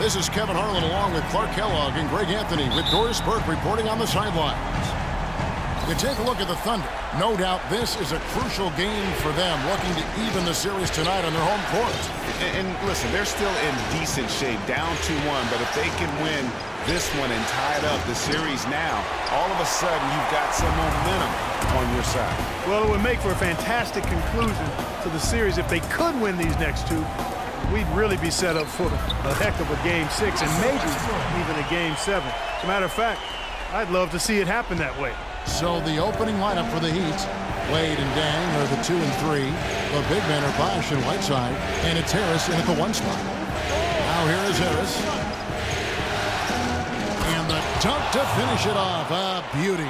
This is Kevin Harlan along with Clark Kellogg and Greg Anthony with Doris Burke reporting on the sidelines. You take a look at the Thunder. No doubt this is a crucial game for them, looking to even the series tonight on their home court. And listen, they're still in decent shape, down 2-1, but if they can win this one and tie it up the series now, all of a sudden you've got some momentum on your side. Well, it would make for a fantastic conclusion to the series if they could win these next two. We'd really be set up for a heck of a Game 6 and maybe even a Game 7. As a matter of fact, I'd love to see it happen that way. So the opening lineup for the Heat, Wade and Dang are the 2 and 3. The big men are Bosh and Whiteside, and it's Harris in at the 1 spot. Now here is Harris. And the dunk to finish it off. A beauty.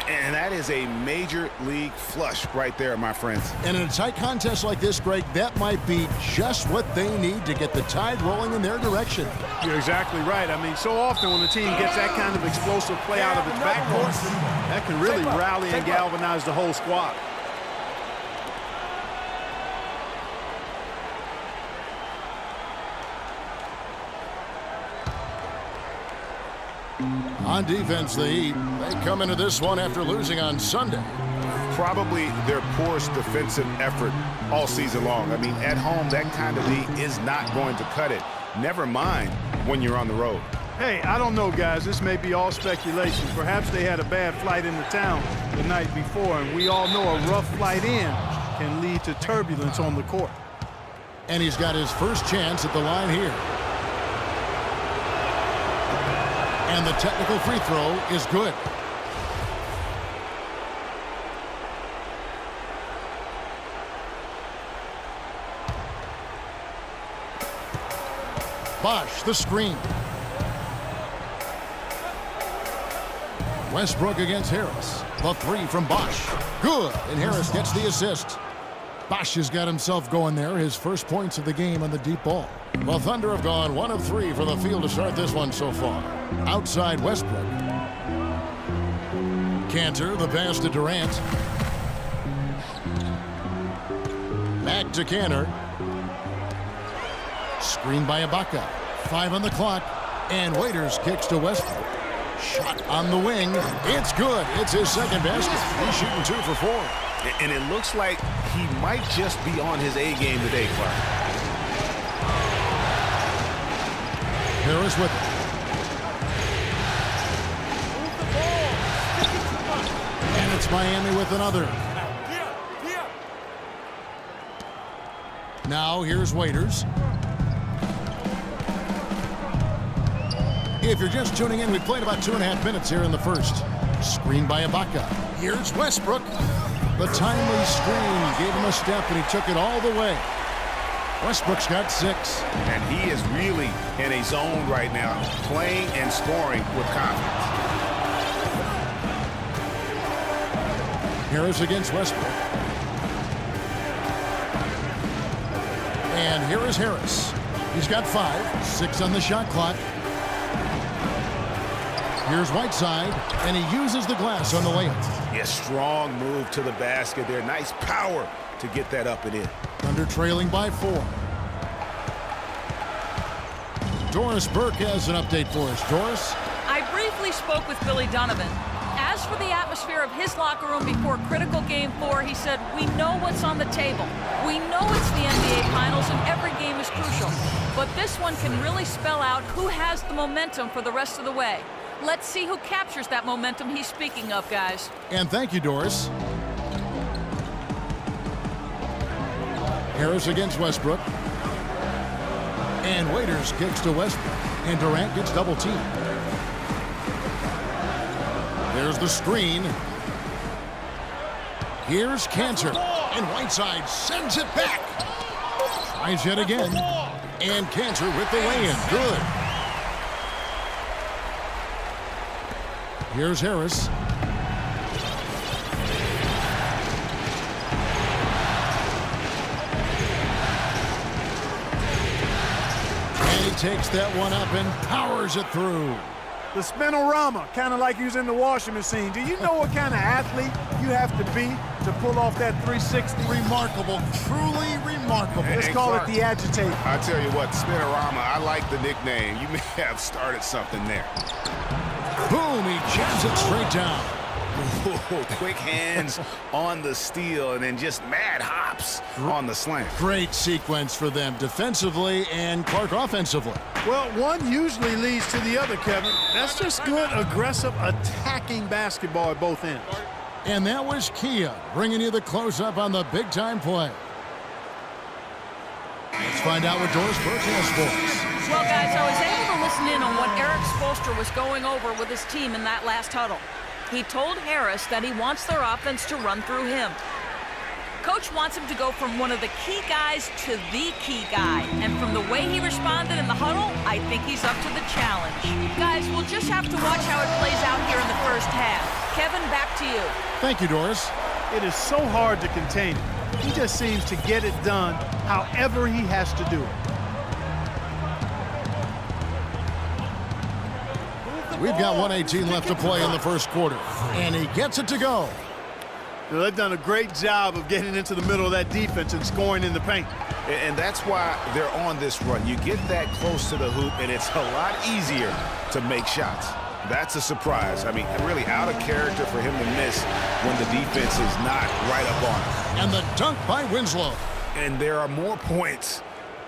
And that is a major league flush right there, my friends. And in a tight contest like this, Greg, that might be just what they need to get the tide rolling in their direction. You're exactly right. I mean, so often when the team gets that kind of explosive play out of its backcourt, that can really rally and galvanize the whole squad. On defense, the Heat, they come into this one after losing on Sunday. Probably their poorest defensive effort all season long. I mean, at home, that kind of lead is not going to cut it. Never mind when you're on the road. Hey, I don't know, guys. This may be all speculation. Perhaps they had a bad flight into town the night before, and we all know a rough flight in can lead to turbulence on the court. And he's got his first chance at the line here. And the technical free throw is good. Bosh, the screen. Westbrook against Harris. The 3 from Bosh. Good, and Harris gets the assist. Bosh has got himself going there, his first points of the game on the deep ball. The Thunder have gone 1 of 3 from the field to start this one so far. Outside Westbrook. Cantor, the pass to Durant. Back to Cantor. Screen by Ibaka. 5 on the clock. And Waiters kicks to Westbrook. Shot on the wing. It's good. It's his second basket. He's shooting 2 for 4. And it looks like he might just be on his A game today, Clark. Harris with it. And it's Miami with another. Now here's Waiters. If you're just tuning in, we played about 2.5 minutes here in the first. Screen by Ibaka. Here's Westbrook. The timely screen gave him a step, and he took it all the way. Westbrook's got 6. And he is really in a zone right now, playing and scoring with confidence. Harris against Westbrook. And here is Harris. He's got 5, 6 on the shot clock. Here's Whiteside, and he uses the glass on the layup. Yes, strong move to the basket there. Nice power to get that up and in. Thunder trailing by 4. Doris Burke has an update for us. Doris? I briefly spoke with Billy Donovan. As for the atmosphere of his locker room before critical Game 4, he said, "We know what's on the table. We know it's the NBA Finals and every game is crucial. But this one can really spell out who has the momentum for the rest of the way. Let's see who captures that momentum he's speaking of, guys." And thank you, Doris. Harris against Westbrook. And Waiters kicks to Westbrook. And Durant gets double teamed. There's the screen. Here's Cantor. And Whiteside sends it back. Tries yet again. And Cantor with the lay-in. Good. Here's Harris. And he takes that one up and powers it through. The spinorama, kind of like using the washing machine. Do you know what kind of athlete you have to be to pull off that 360. Remarkable, truly remarkable. Let's call it the agitator. I tell you what, Spinorama, I like the nickname. You may have started something there. Boom, he jams it straight down. Ooh, quick hands on the steal and then just mad hops on the slam. Great sequence for them defensively and Clark offensively. Well, one usually leads to the other, Kevin. That's just good, aggressive, attacking basketball at both ends. And that was Kia bringing you the close-up on the big-time play. Let's find out what Doris Burke has for us. Well, guys, I was able to listen in on what Eric Spoelstra was going over with his team in that last huddle. He told Harris that he wants their offense to run through him. Coach wants him to go from one of the key guys to the key guy. And from the way he responded in the huddle, I think he's up to the challenge. Guys, we'll just have to watch how it plays out here in the first half. Kevin, back to you. Thank you, Doris. It is so hard to contain him. He just seems to get it done however he has to do it. We've got 1:18 left to play in the first quarter. And he gets it to go. Well, they've done a great job of getting into the middle of that defense and scoring in the paint. And that's why they're on this run. You get that close to the hoop, and it's a lot easier to make shots. That's a surprise. I mean, really out of character for him to miss when the defense is not right up on him. And the dunk by Winslow. And there are more points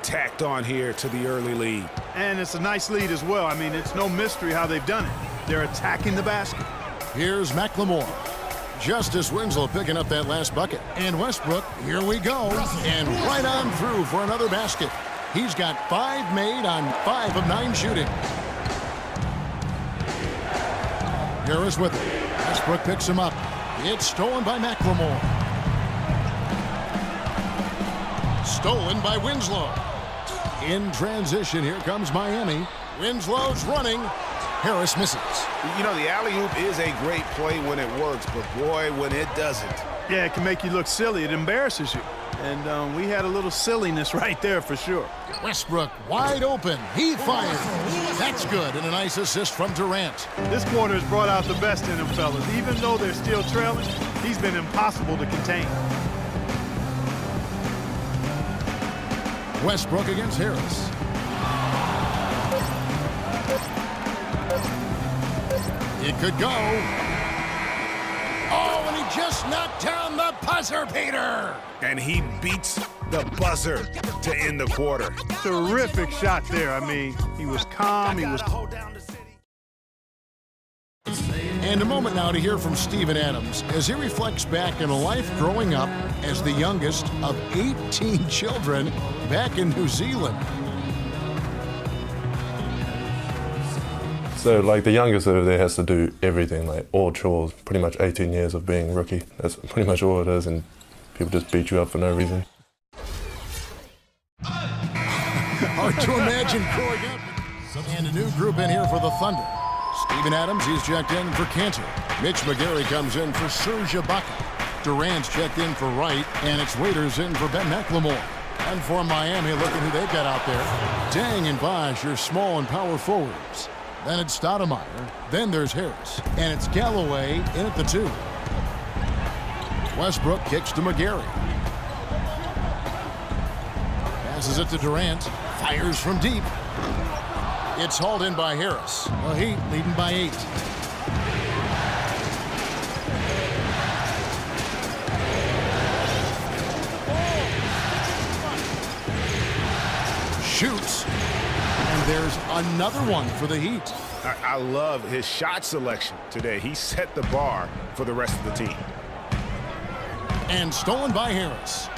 tacked on here to the early lead. And it's a nice lead as well. I mean, it's no mystery how they've done it. They're attacking the basket. Here's McLemore. Justice Winslow picking up that last bucket. And Westbrook, here we go. And right on through for another basket. He's got 5 made on 5 of 9 shooting. Harris with it. Westbrook picks him up. It's stolen by McLemore. Stolen by Winslow. In transition, here comes Miami. Winslow's running. Harris misses. You know, the alley-oop is a great play when it works, but boy, when it doesn't. Yeah, it can make you look silly. It embarrasses you. And we had a little silliness right there for sure. Westbrook wide open. He fires. That's good. And a nice assist from Durant. This quarter has brought out the best in them, fellas. Even though they're still trailing, he's been impossible to contain. Westbrook against Harris. It could go. Oh, and he just knocked down the buzzer beater. And he beats the buzzer to end the quarter. Terrific shot there. I mean, he was calm. He was. And a moment now to hear from Steven Adams as he reflects back on life growing up as the youngest of 18 children back in New Zealand. So, like, the youngest over there has to do everything, like all chores, pretty much 18 years of being rookie. That's pretty much all it is, and people just beat you up for no reason. Hard to imagine growing up. And a new group in here for the Thunder. Steven Adams, he's checked in for Cantor. Mitch McGarry comes in for Serge Ibaka. Durant's checked in for Wright, and it's Waiters in for Ben McLemore. And for Miami, look at who they've got out there. Dang and Bosch, your small and power forwards. Then it's Stoudemire. Then there's Harris. And it's Galloway in at the 2. Westbrook kicks to McGarry. Passes it to Durant. Fires from deep. It's hauled in by Harris. The Heat leading by 8. Shoots. And there's another one for the Heat. I love his shot selection today. He set the bar for the rest of the team. And stolen by Harris.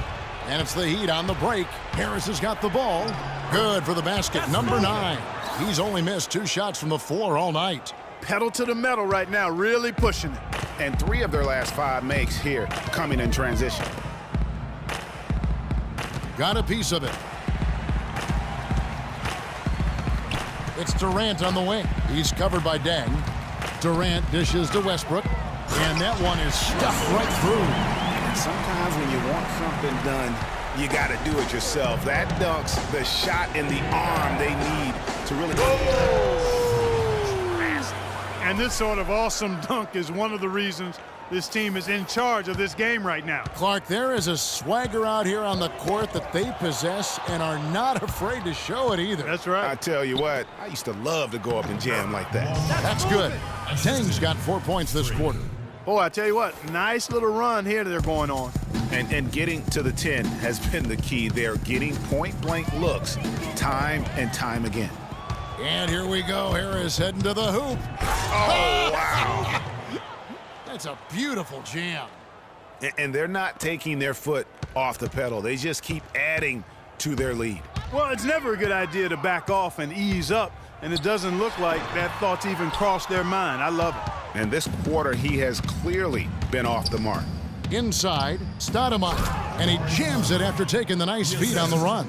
And it's the Heat on the break. Harris has got the ball. Good for the basket, number 9. He's only missed 2 shots from the floor all night. Pedal to the metal right now, really pushing it. And 3 of their last 5 makes here coming in transition. Got a piece of it. It's Durant on the wing. He's covered by Deng. Durant dishes to Westbrook. And that one is stuffed right through. And sometimes when you want something done, you got to do it yourself. That dunks the shot in the arm they need to really go. And this sort of awesome dunk is one of the reasons This team is in charge of this game right now. Clark, there is a swagger out here on the court that they possess and are not afraid to show it either. That's right. I tell you what, I used to love to go up and jam like that. That's good. Tang's got 4 points this quarter. Boy, I tell you what, nice little run here that they're going on. And getting to the 10 has been the key. They're getting point-blank looks time and time again. And here we go. Harris heading to the hoop. Oh, wow. That's a beautiful jam. And they're not taking their foot off the pedal. They just keep adding to their lead. Well, it's never a good idea to back off and ease up, and it doesn't look like that thought's even crossed their mind. I love it. And this quarter, he has clearly been off the mark. Inside, Stoudemire, and he jams it after taking the nice feed on the run.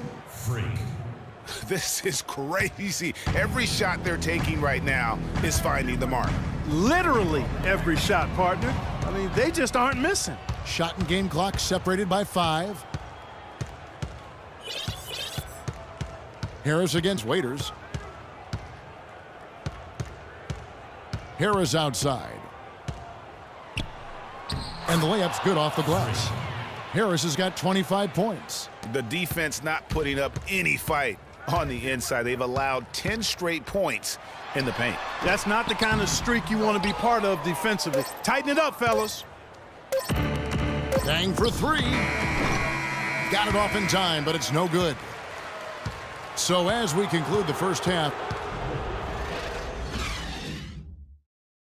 This is crazy. Every shot they're taking right now is finding the mark. Literally every shot, partner. I mean, they just aren't missing. Shot and game clock separated by 5. Harris against Waiters. Harris outside. And the layup's good off the glass. Harris has got 25 points. The defense not putting up any fight on the inside. They've allowed 10 straight points in the paint. That's not the kind of streak you want to be part of defensively. Tighten it up, fellas. Tang for 3. Got it off in time, but it's no good. So as we conclude the first half,